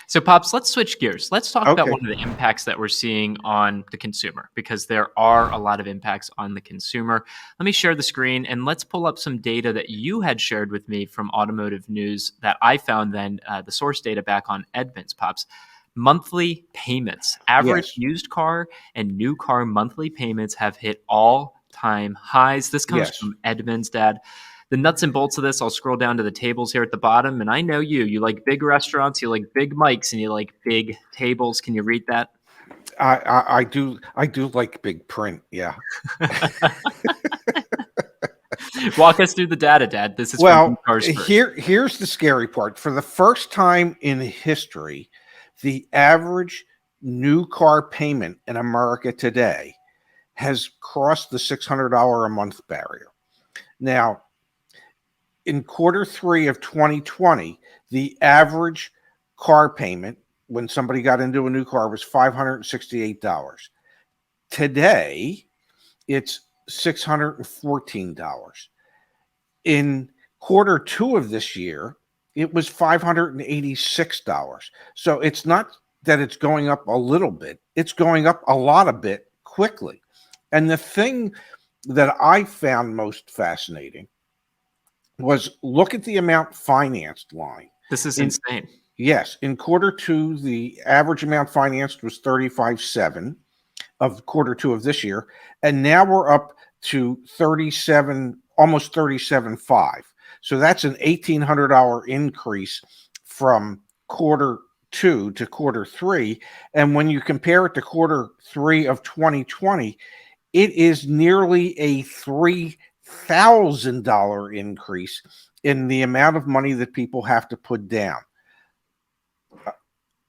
So, Pops, let's switch gears. Let's talk about Okay. one of the impacts that we're seeing on the consumer because there are a lot of impacts on the consumer. Let me share the screen and let's pull up some data that you had shared with me from Automotive News that I found then the source data back on Edmunds, Pops. Monthly payments, average Yes. used car and new car monthly payments have hit all-time highs. This comes Yes. from Edmunds, Dad. The nuts and bolts of this, I'll scroll down to the tables here at the bottom. And I know you like big restaurants, you like big mics, and you like big tables. Can you read that? I do like big print. Yeah. Walk us through the data, Dad. This is from New Well, Cars First. here's the scary part. For the first time in history, the average new car payment in America today has crossed the $600 a month barrier. Now, in quarter three of 2020, the average car payment when somebody got into a new car was $568. Today, it's $614. In quarter two of this year, it was $586. So it's not that it's going up a little bit, it's going up a lot of bit quickly. And the thing that I found most fascinating was look at the amount financed line. This is In insane. Yes, in quarter two, the average amount financed was 35.7 of quarter two of this year, and now we're up to 37, almost 37.5. So that's an $1,800 increase from quarter two to quarter three. And when you compare it to quarter three of 2020, it is nearly a $3,000 increase in the amount of money that people have to put down.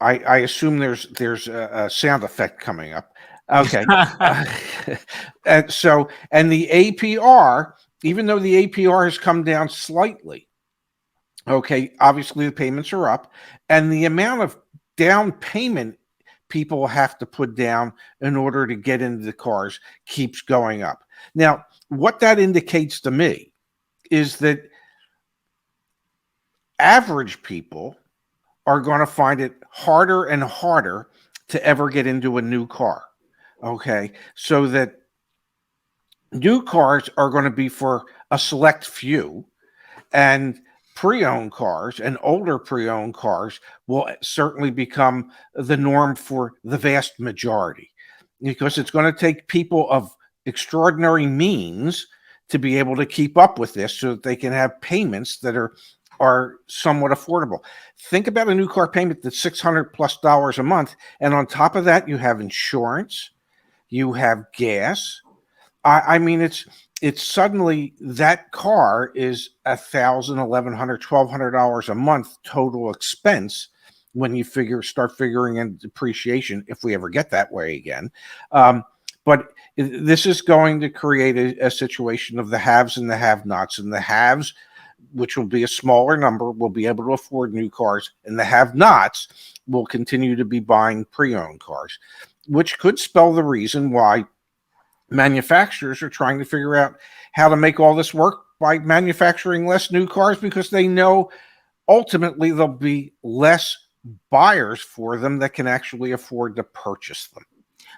I assume there's a sound effect coming up. Okay. And the APR, even though the APR has come down slightly, okay, obviously the payments are up, and the amount of down payment people have to put down in order to get into the cars keeps going up. Now, what that indicates to me is that average people are going to find it harder and harder to ever get into a new car. Okay. So that new cars are going to be for a select few, and pre-owned cars and older pre-owned cars will certainly become the norm for the vast majority, because it's going to take people of extraordinary means to be able to keep up with this so that they can have payments that are somewhat affordable. Think about a new car payment that's $600+ a month, and on top of that, you have insurance, you have gas. I mean, it's suddenly that car is $1,000, $1,100, $1,200 a month total expense when you start figuring in depreciation, if we ever get that way again. But this is going to create a situation of the haves and the have-nots, and the haves, which will be a smaller number, will be able to afford new cars, and the have-nots will continue to be buying pre-owned cars, which could spell the reason why manufacturers are trying to figure out how to make all this work by manufacturing less new cars, because they know ultimately there'll be less buyers for them that can actually afford to purchase them.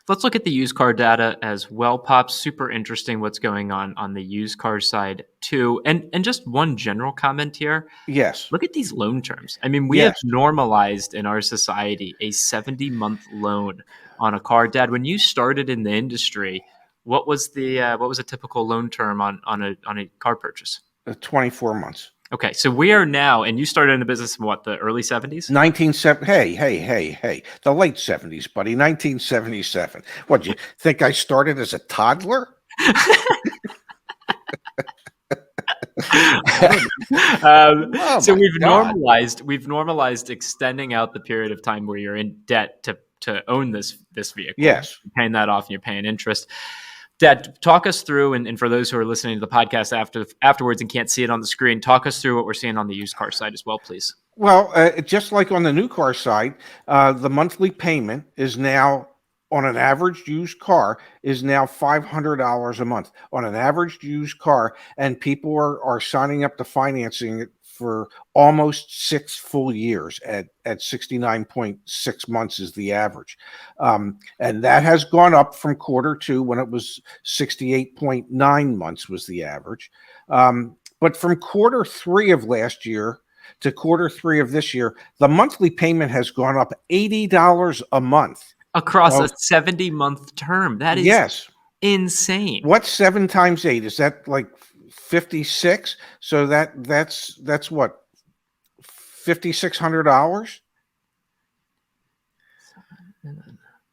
Let's look at the used car data as well, Pop. Super interesting what's going on the used car side too. And just one general comment here. Yes. Look at these loan terms. I mean, we have Yes. normalized in our society a 70-month loan on a car. Dad, when you started in the industry, what was a typical loan term on a car purchase? 24 months. Okay, so we are now, and you started in the business in what, the early 70s? 1970. Hey. The late 70s, buddy. 1977. What, do you think I started as a toddler? So God. we've normalized extending out the period of time where you're in debt to own this vehicle. Yes. You're paying that off and you're paying interest. Dad, talk us through, and for those who are listening to the podcast afterwards and can't see it on the screen, talk us through what we're seeing on the used car side as well, please. Well, just like on the new car side, the monthly payment is now, on an average used car, is now $500 a month on an average used car, and people are signing up to financing it for almost 6 full years at 69.6 months is the average. And that has gone up from Q2 when it was 68.9 months was the average. But from Q3 of last year to Q3 of this year, the monthly payment has gone up $80 a month. Across a Oh, 70-month term. That is yes. insane. What's 7 times 8? Is that like 56? So that's what, $5,600?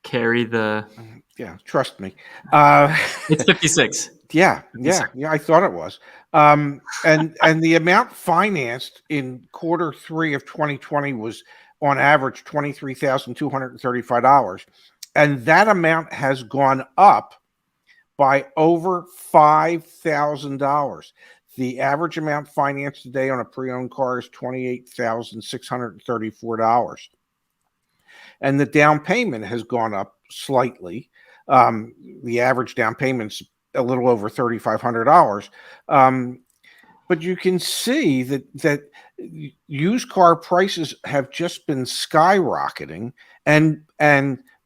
Carry the. Yeah, trust me. It's 56. Yeah, 56. I thought it was. And the amount financed in Q3 of 2020 was on average $23,235, and that amount has gone up by over $5,000. The average amount financed today on a pre-owned car is $28,634, and the down payment has gone up slightly. The average down payment's a little over $3,500. But you can see that used car prices have just been skyrocketing, and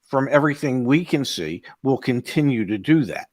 from everything we can see, will continue to do that.